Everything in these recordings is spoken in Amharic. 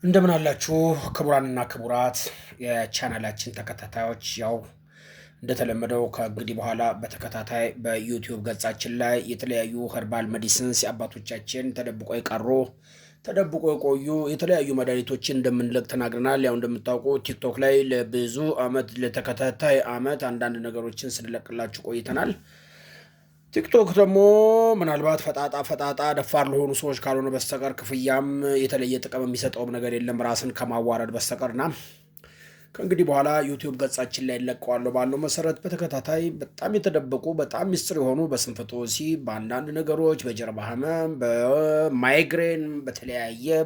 እንደምን አላችሁ ክቡራንና ክቡራት የቻናላችን ተከታታዮች። ያው እንደተለመደው ከእንግዲህ በኋላ በተከታታይ በዩቲዩብ ገጻችን ላይ የተለያዩ ኸርባል ሜዲሲንስ የአባቶቻችን ተደብቆ የቆዩ የተለያዩ መድኃኒቶችን እንደምንለቅ ተናግረናል። ያው እንደምታውቁ ቲክቶክ ላይ ለብዙ አመት ለተከታታይ አመት አንዳንድ ነገሮችን ስንለቅላችሁ ቆይተናል። ቲክቶክ ደግሞ ምናልባት ፈጣጣ ደፋር ለሆኑ ሰዎች ካልሆነ በስተቀር ክፍያም የተለየ ጥቅም የሚሰጠውም ነገር የለም ራስን ከማዋረድ በስተቀርና ከእንግዲህ በኋላ ዩቲዩብ ገጻችን ላይ ለቀዋለሁ ባለው መሰረት በተከታታይ በጣም የተደበቁ በጣም ሚስጥር የሆኑ በስንፈተ ወሲብ በአንዳንድ ነገሮች በጀርባ ህመም በማይግሬን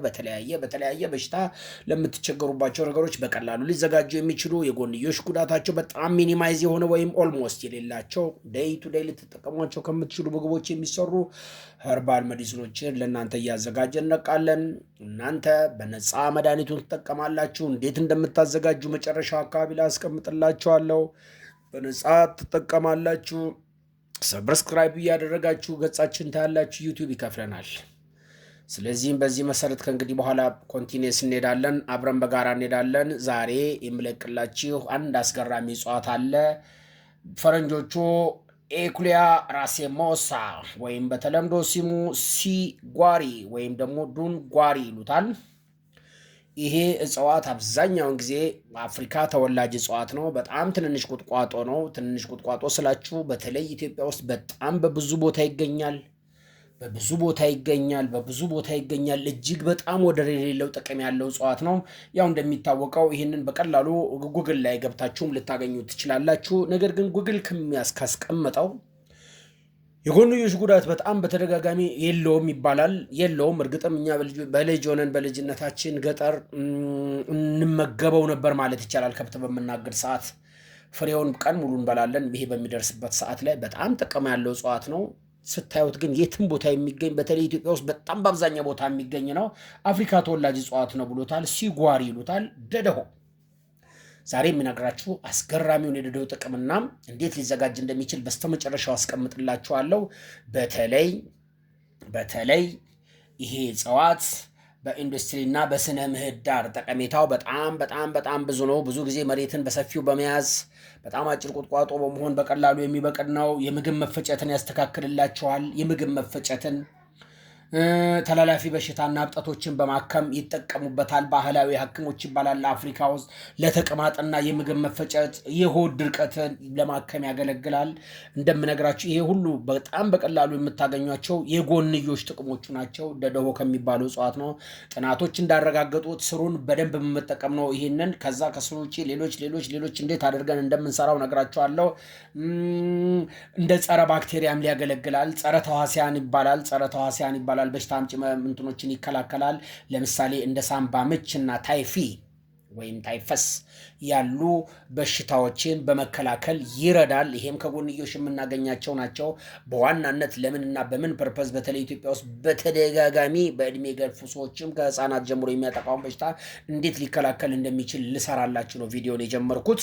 በተለያየ በሽታ ለምትቸገሩባቸው ነገሮች በቀላሉ ሊዘጋጁ የሚችሉ የጎንዮሽ ጉዳታቸው በጣም ሚኒማይዝ የሆነ ወይም ኦልሞስት የሌላቸው ዴይ ቱ ዴይ ልትጠቀሟቸው ከምትችሉ ምግቦች የሚሰሩ ኸርባል ሜዲሲኖችን ለእናንተ እያዘጋጀን እንለቃለን። እናንተ በነፃ መድኃኒቱን ትጠቀማላችሁ። እንዴት እንደምታዘጋጁ መጨረሻው አካባቢ ላይ አስቀምጥላችኋለሁ። በነፃ ትጠቀማላችሁ። ሰብስክራይብ እያደረጋችሁ ገጻችን ታያላችሁ። ዩቲዩብ ይከፍለናል። ስለዚህም በዚህ መሰረት ከእንግዲህ በኋላ ኮንቲኒየስ እንሄዳለን፣ አብረን በጋራ እንሄዳለን። ዛሬ የምለቅላችሁ አንድ አስገራሚ እጽዋት አለ። ፈረንጆቹ ኤኩሊያ ራሴሞሳ ወይም በተለምዶ ስሙ ሲጓሪ ወይም ደግሞ ዱን ጓሪ ይሉታል። ይሄ እጽዋት አብዛኛውን ጊዜ በአፍሪካ ተወላጅ እጽዋት ነው። በጣም ትንንሽ ቁጥቋጦ ነው። ትንንሽ ቁጥቋጦ ስላችሁ በተለይ ኢትዮጵያ ውስጥ በጣም በብዙ ቦታ ይገኛል። በብዙ ቦታ ይገኛል። እጅግ በጣም ወደር የሌለው ጥቅም ያለው እጽዋት ነው። ያው እንደሚታወቀው ይህንን በቀላሉ ጉግል ላይ ገብታችሁም ልታገኙ ትችላላችሁ። ነገር ግን ጉግል ካስቀመጠው የጎንዮሽ ጉዳት በጣም በተደጋጋሚ የለውም ይባላል። የለውም። እርግጥም እኛ በልጅ ሆነን በልጅነታችን ገጠር እንመገበው ነበር ማለት ይቻላል። ከብት በምናገድ ሰዓት ፍሬውን ቀን ሙሉ እንበላለን። ይሄ በሚደርስበት ሰዓት ላይ በጣም ጥቅም ያለው እጽዋት ነው። ስታዩት ግን የትም ቦታ የሚገኝ በተለይ ኢትዮጵያ ውስጥ በጣም በአብዛኛው ቦታ የሚገኝ ነው። አፍሪካ ተወላጅ እጽዋት ነው ብሎታል። ሲጓሪ ይሉታል። ደደሆ ዛሬ የሚነግራችሁ አስገራሚውን የደደሆ ጥቅምና እንዴት ሊዘጋጅ እንደሚችል በስተመጨረሻው አስቀምጥላችኋለሁ። በተለይ ይሄ እጽዋት በኢንዱስትሪና በስነ ምህዳር ጠቀሜታው በጣም ብዙ ነው። ብዙ ጊዜ መሬትን በሰፊው በመያዝ በጣም አጭር ቁጥቋጦ በመሆን በቀላሉ የሚበቅል ነው። የምግብ መፈጨትን ያስተካክልላችኋል። የምግብ መፈጨትን ተላላፊ በሽታና እብጠቶችን በማከም ይጠቀሙበታል። ባህላዊ ሐኪሞች ይባላል። አፍሪካ ውስጥ ለተቅማጥና የምግብ መፈጨት የሆድ ድርቀትን ለማከም ያገለግላል። እንደምነግራችሁ ይሄ ሁሉ በጣም በቀላሉ የምታገኟቸው የጎንዮሽ ጥቅሞቹ ናቸው። ደደሆ ከሚባለው እጽዋት ነው። ጥናቶች እንዳረጋገጡት ስሩን በደንብ በመጠቀም ነው ይሄንን። ከዛ ከስሩ ውጪ ሌሎች እንዴት አድርገን እንደምንሰራው ነግራችኋለሁ። እንደ ጸረ ባክቴሪያም ሊያገለግላል። ጸረ ተዋሲያን ይባላል። በሽታ አምጪ እንትኖችን ይከላከላል። ለምሳሌ እንደ ሳምባ ምችና ታይፊ ወይም ታይፈስ ያሉ በሽታዎችን በመከላከል ይረዳል። ይሄም ከጎንዮሽ የምናገኛቸው ናቸው። በዋናነት ለምንና በምን ፐርፐዝ በተለይ ኢትዮጵያ ውስጥ በተደጋጋሚ በእድሜ ገፉ ሰዎችም ከህፃናት ጀምሮ የሚያጠቃውን በሽታ እንዴት ሊከላከል እንደሚችል ልሰራላችሁ ነው ቪዲዮን የጀመርኩት።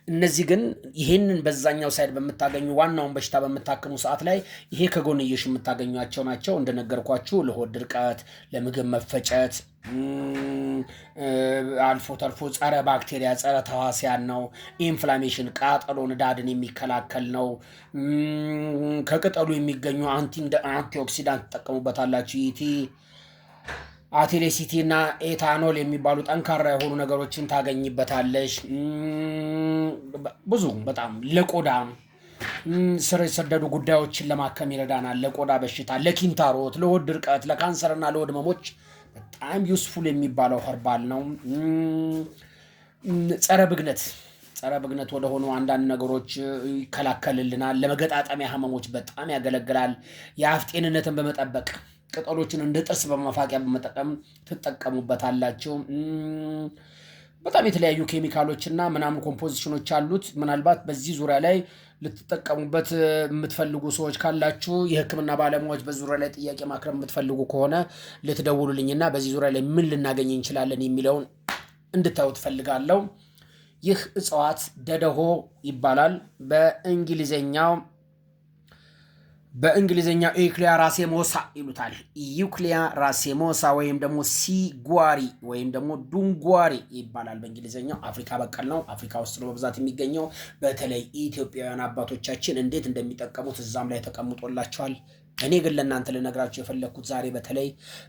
እነዚህ ግን ይሄንን በዛኛው ሳይድ በምታገኙ ዋናውን በሽታ በምታክሙ ሰዓት ላይ ይሄ ከጎንዮሽ የምታገኟቸው ናቸው። እንደነገርኳችሁ ለሆድ ድርቀት፣ ለምግብ መፈጨት፣ አልፎ ተርፎ ጸረ ባክቴሪያ ጸረ ተዋሲያን ነው። ኢንፍላሜሽን ቃጠሎ ንዳድን የሚከላከል ነው። ከቅጠሉ የሚገኙ አንቲኦክሲዳንት ትጠቀሙበታላችሁ። አቴሌሲቲ እና ኤታኖል የሚባሉ ጠንካራ የሆኑ ነገሮችን ታገኝበታለሽ። ብዙ በጣም ለቆዳ ስር የሰደዱ ጉዳዮችን ለማከም ይረዳናል። ለቆዳ በሽታ፣ ለኪንታሮት፣ ለሆድ ድርቀት፣ ለካንሰርና ለሆድ ህመሞች በጣም ዩስፉል የሚባለው ኸርባል ነው። ጸረ ብግነት ወደሆኑ አንዳንድ ነገሮች ይከላከልልናል። ለመገጣጠሚያ ህመሞች በጣም ያገለግላል። የአፍ ጤንነትን በመጠበቅ ቅጠሎችን እንደ ጥርስ በመፋቂያ በመጠቀም ትጠቀሙበታላችሁ። በጣም የተለያዩ ኬሚካሎችና ምናምን ኮምፖዚሽኖች አሉት። ምናልባት በዚህ ዙሪያ ላይ ልትጠቀሙበት የምትፈልጉ ሰዎች ካላችሁ የህክምና ባለሙያዎች በዙሪያ ላይ ጥያቄ ማቅረብ የምትፈልጉ ከሆነ ልትደውሉልኝና በዚህ ዙሪያ ላይ ምን ልናገኝ እንችላለን የሚለውን እንድታዩ ትፈልጋለሁ። ይህ እጽዋት ደደሆ ይባላል። በእንግሊዝኛ ኢዩክሊያ ራሴሞሳ ይሉታል። ኢዩክሊያ ራሴሞሳ ወይም ደግሞ ሲጓሪ ወይም ደግሞ ዱንጓሪ ይባላል በእንግሊዝኛው። አፍሪካ በቀል ነው። አፍሪካ ውስጥ ነው በብዛት የሚገኘው። በተለይ ኢትዮጵያውያን አባቶቻችን እንዴት እንደሚጠቀሙት እዛም ላይ ተቀምጦላቸዋል። እኔ ግን ለእናንተ ልነግራችሁ የፈለግኩት ዛሬ በተለይ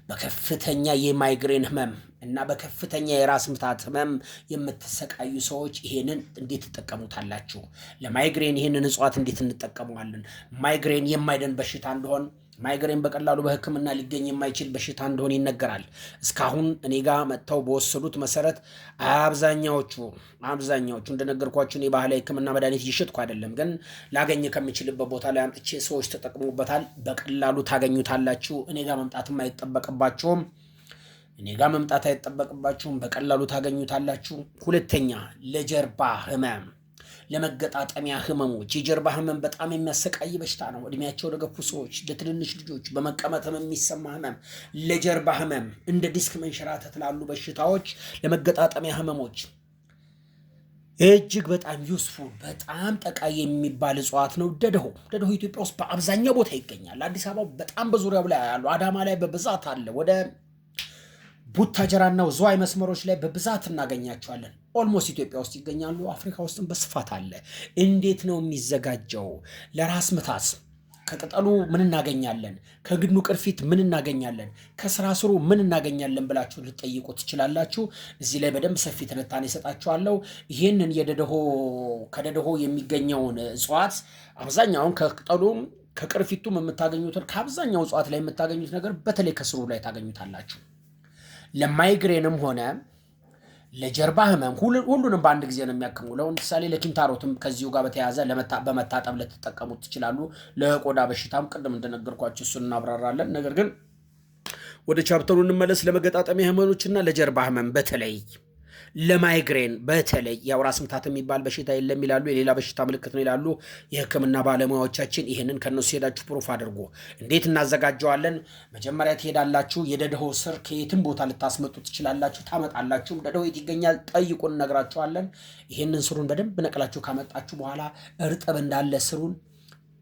በከፍተኛ የማይግሬን ህመም እና በከፍተኛ የራስ ምታት ህመም የምትሰቃዩ ሰዎች ይሄንን እንዴት ትጠቀሙታላችሁ? ለማይግሬን ይሄንን እጽዋት እንዴት እንጠቀመዋለን? ማይግሬን የማይደን በሽታ እንደሆን ማይግሬን በቀላሉ በህክምና ሊገኝ የማይችል በሽታ እንደሆነ ይነገራል። እስካሁን እኔ ጋር መጥተው በወሰዱት መሰረት አብዛኛዎቹ እንደነገርኳችሁ የባህላዊ ህክምና መድኃኒት እየሸጥኩ አይደለም፣ ግን ላገኝ ከምችልበት ቦታ ላይ አምጥቼ ሰዎች ተጠቅሙበታል። በቀላሉ ታገኙታላችሁ። እኔ ጋር መምጣትም አይጠበቅባችሁም። በቀላሉ ታገኙታላችሁ። ሁለተኛ ለጀርባ ህመም፣ ለመገጣጠሚያ ህመሞች። የጀርባ ህመም በጣም የሚያሰቃይ በሽታ ነው። እድሜያቸው ለገፉ ሰዎች፣ ለትንንሽ ልጆች በመቀመጥ የሚሰማ ህመም፣ ለጀርባ ህመም፣ እንደ ዲስክ መንሸራተት ላሉ በሽታዎች፣ ለመገጣጠሚያ ህመሞች እጅግ በጣም ዩስፉል በጣም ጠቃሚ የሚባል እጽዋት ነው። ደደሆ ኢትዮጵያ ውስጥ በአብዛኛው ቦታ ይገኛል። አዲስ አበባ በጣም በዙሪያው ላይ ያሉ፣ አዳማ ላይ በብዛት አለ። ወደ ቡታጀራና ዝዋይ መስመሮች ላይ በብዛት እናገኛቸዋለን። ኦልሞስት ኢትዮጵያ ውስጥ ይገኛሉ። አፍሪካ ውስጥም በስፋት አለ። እንዴት ነው የሚዘጋጀው? ለራስ ምታት ከቅጠሉ ምን እናገኛለን? ከግንዱ ቅርፊት ምን እናገኛለን? ከስራ ስሩ ምን እናገኛለን ብላችሁ ልትጠይቁ ትችላላችሁ። እዚህ ላይ በደንብ ሰፊ ትንታኔ እሰጣችኋለሁ። ይህንን ከደደሆ የሚገኘውን እጽዋት አብዛኛውን ከቅጠሉም ከቅርፊቱም የምታገኙትን ከአብዛኛው እጽዋት ላይ የምታገኙት ነገር በተለይ ከስሩ ላይ ታገኙታላችሁ። ለማይግሬንም ሆነ ለጀርባ ህመም ሁሉንም በአንድ ጊዜ ነው የሚያክሙ። ለምሳሌ ለኪንታሮትም ከዚሁ ጋር በተያያዘ በመታጠብ ልትጠቀሙት ትችላሉ። ለቆዳ በሽታም ቅድም እንደነገርኳችሁ እሱን እናብራራለን። ነገር ግን ወደ ቻፕተሩ እንመለስ። ለመገጣጠሚያ ህመሞችና ለጀርባ ህመም በተለይ ለማይግሬን በተለይ ያው ራስ ምታት የሚባል በሽታ የለም ይላሉ፣ የሌላ በሽታ ምልክት ነው ይላሉ የህክምና ባለሙያዎቻችን። ይህንን ከነሱ ሄዳችሁ ፕሩፍ አድርጎ እንዴት እናዘጋጀዋለን? መጀመሪያ ትሄዳላችሁ። የደደሆ ስር ከየትም ቦታ ልታስመጡ ትችላላችሁ። ታመጣላችሁ። ደደሆ የት ይገኛል ጠይቁን፣ እነግራችኋለን። ይህንን ስሩን በደንብ ነቅላችሁ ካመጣችሁ በኋላ እርጥብ እንዳለ ስሩን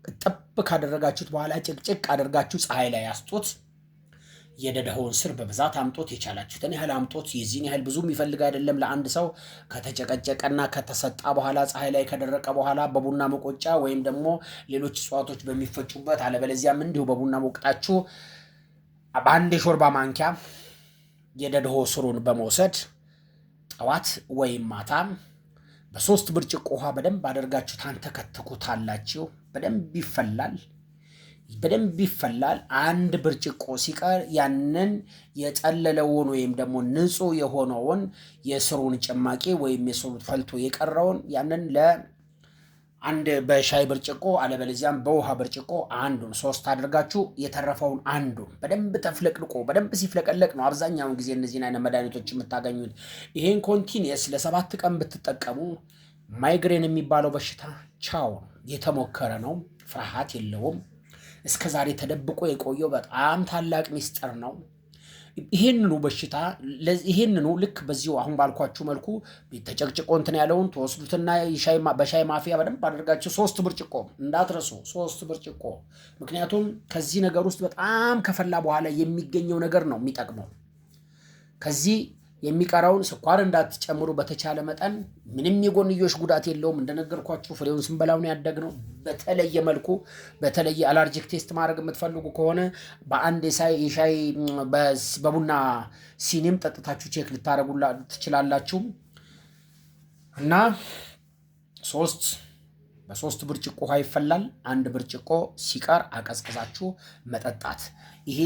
እጥብ ካደረጋችሁት በኋላ ጭቅጭቅ አድርጋችሁ ፀሐይ ላይ ያስጡት። የደደሆውን ስር በብዛት አምጦት፣ የቻላችሁትን ያህል አምጦት። የዚህን ያህል ብዙ የሚፈልግ አይደለም ለአንድ ሰው። ከተጨቀጨቀና ከተሰጣ በኋላ ፀሐይ ላይ ከደረቀ በኋላ በቡና መቆጫ ወይም ደግሞ ሌሎች እጽዋቶች በሚፈጩበት፣ አለበለዚያም እንዲሁ በቡና ሞቅጣችሁ በአንድ የሾርባ ማንኪያ የደደሆ ስሩን በመውሰድ ጠዋት ወይም ማታ በ3 ብርጭቆ ውሃ በደንብ አድርጋችሁ ታንተከትኩታላችሁ። በደንብ ይፈላል። 1 ብርጭቆ ሲቀር ያንን የጠለለውን ወይም ደግሞ ንጹህ የሆነውን የስሩን ጭማቂ ወይም የስሩ ፈልቶ የቀረውን ያንን ለአንድ በሻይ ብርጭቆ አለበለዚያም በውሃ ብርጭቆ 1/3 አድርጋችሁ የተረፈውን በደንብ ተፍለቅልቆ በደንብ ሲፍለቀለቅ ነው አብዛኛውን ጊዜ እነዚህን አይነት መድኃኒቶች የምታገኙት። ይሄን ኮንቲኒየስ ለ7 ቀን ብትጠቀሙ ማይግሬን የሚባለው በሽታ ቻው የተሞከረ ነው። ፍርሃት የለውም። እስከ ዛሬ ተደብቆ የቆየው በጣም ታላቅ ሚስጥር ነው። ይሄንኑ በሽታ ልክ በዚሁ አሁን ባልኳችሁ መልኩ ተጨቅጭቆ እንትን ያለውን ተወስዱትና በሻይ ማፊያ በደንብ አድርጋችሁ 3 ብርጭቆ እንዳትረሱ፣ 3 ብርጭቆ። ምክንያቱም ከዚህ ነገር ውስጥ በጣም ከፈላ በኋላ የሚገኘው ነገር ነው የሚጠቅመው። ከዚህ የሚቀረውን ስኳር እንዳትጨምሩ በተቻለ መጠን። ምንም የጎንዮሽ ጉዳት የለውም። እንደነገርኳችሁ ፍሬውን ስንበላው ነው ያደግነው። በተለየ መልኩ በተለየ አለርጂክ ቴስት ማድረግ የምትፈልጉ ከሆነ በአንድ የሻይ በቡና ሲኒም ጠጥታችሁ ቼክ ልታደርጉ ትችላላችሁ። እና በ3 ብርጭቆ ውሃ ይፈላል። 1 ብርጭቆ ሲቀር አቀዝቅዛችሁ መጠጣት። ይሄ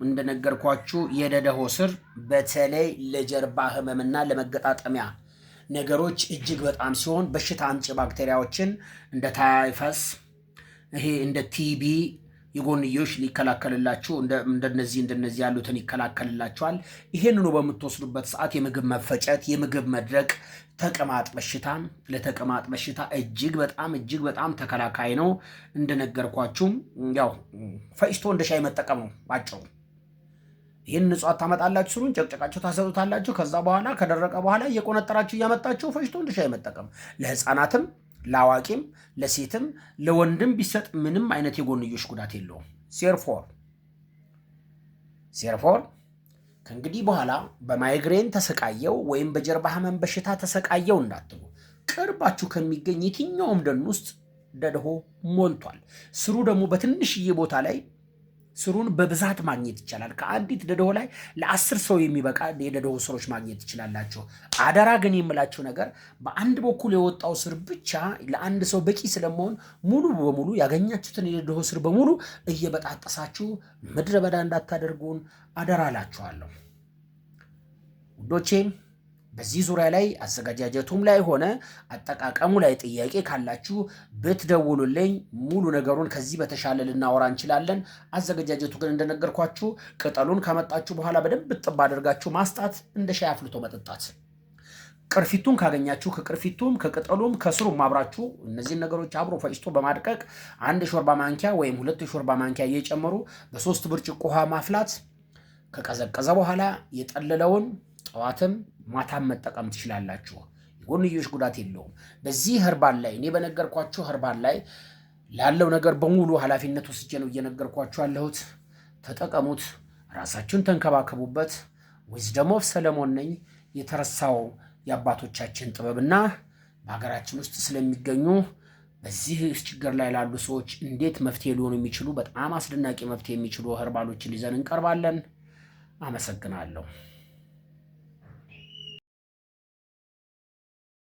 እንደነገርኳችሁ የደደሆ ስር በተለይ ለጀርባ ህመምና ለመገጣጠሚያ ነገሮች እጅግ በጣም ሲሆን በሽታ አምጪ ባክቴሪያዎችን እንደ ታይፈስ፣ ይሄ እንደ ቲቢ የጎንዮሽ ሊከላከልላችሁ እንደነዚህ ያሉትን ይከላከልላችኋል። ይሄንኑ በምትወስዱበት ሰዓት የምግብ መፈጨት፣ የምግብ መድረቅ፣ ለተቅማጥ በሽታ እጅግ በጣም ተከላካይ ነው። እንደነገርኳችሁም ያው ፈጭቶ እንደ ሻይ መጠቀም ነው ባጭሩ። ይህን እጽዋት ታመጣላችሁ፣ ስሩን ጨቅጨቃችሁ ታሰጡታላችሁ። ከዛ በኋላ ከደረቀ በኋላ እየቆነጠራችሁ እያመጣችሁ ፈጭቶ እንደ ሻይ መጠቀም። ለህፃናትም ለአዋቂም ለሴትም ለወንድም ቢሰጥ ምንም አይነት የጎንዮሽ ጉዳት የለውም። ሴርፎር ከእንግዲህ በኋላ በማይግሬን ተሰቃየው ወይም በጀርባ ህመም በሽታ ተሰቃየው እንዳትሉ። ቅርባችሁ ከሚገኝ የትኛውም ደን ውስጥ ደድሆ ሞልቷል። ስሩ ደግሞ በትንሽዬ ቦታ ላይ ስሩን በብዛት ማግኘት ይቻላል። ከአንዲት ደድሆ ላይ ለ10 ሰው የሚበቃ የደድሆ ስሮች ማግኘት ትችላላችሁ። አደራ ግን የምላችሁ ነገር በአንድ በኩል የወጣው ስር ብቻ ለአንድ ሰው በቂ ስለመሆን ሙሉ በሙሉ ያገኛችሁትን የደድሆ ስር በሙሉ እየበጣጠሳችሁ ምድረ በዳ እንዳታደርጉን አደራ እላችኋለሁ ውዶቼ። በዚህ ዙሪያ ላይ አዘጋጃጀቱም ላይ ሆነ አጠቃቀሙ ላይ ጥያቄ ካላችሁ ብትደውሉልኝ ሙሉ ነገሩን ከዚህ በተሻለ ልናወራ እንችላለን። አዘጋጃጀቱ ግን እንደነገርኳችሁ ቅጠሉን ካመጣችሁ በኋላ በደንብ ጥብ አድርጋችሁ ማስጣት፣ እንደ ሻይ አፍልቶ መጠጣት። ቅርፊቱን ካገኛችሁ ከቅርፊቱም ከቅጠሉም ከስሩም አብራችሁ እነዚህን ነገሮች አብሮ ፈጭቶ በማድቀቅ 1 የሾርባ ማንኪያ ወይም 2 የሾርባ ማንኪያ እየጨመሩ በ3 ብርጭቆ ውሃ ማፍላት። ከቀዘቀዘ በኋላ የጠለለውን ጠዋትም ማታም መጠቀም ትችላላችሁ። የጎንዮሽ ጉዳት የለውም። በዚህ ህርባል ላይ እኔ በነገርኳችሁ ህርባል ላይ ላለው ነገር በሙሉ ኃላፊነት ወስጄ ነው እየነገርኳችሁ ያለሁት። ተጠቀሙት፣ ራሳችሁን ተንከባከቡበት። ዊዝደም ኦፍ ሰለሞን ነኝ። የተረሳው የአባቶቻችን ጥበብና በሀገራችን ውስጥ ስለሚገኙ በዚህ ችግር ላይ ላሉ ሰዎች እንዴት መፍትሄ ሊሆኑ የሚችሉ በጣም አስደናቂ መፍትሄ የሚችሉ ህርባሎችን ይዘን እንቀርባለን። አመሰግናለሁ።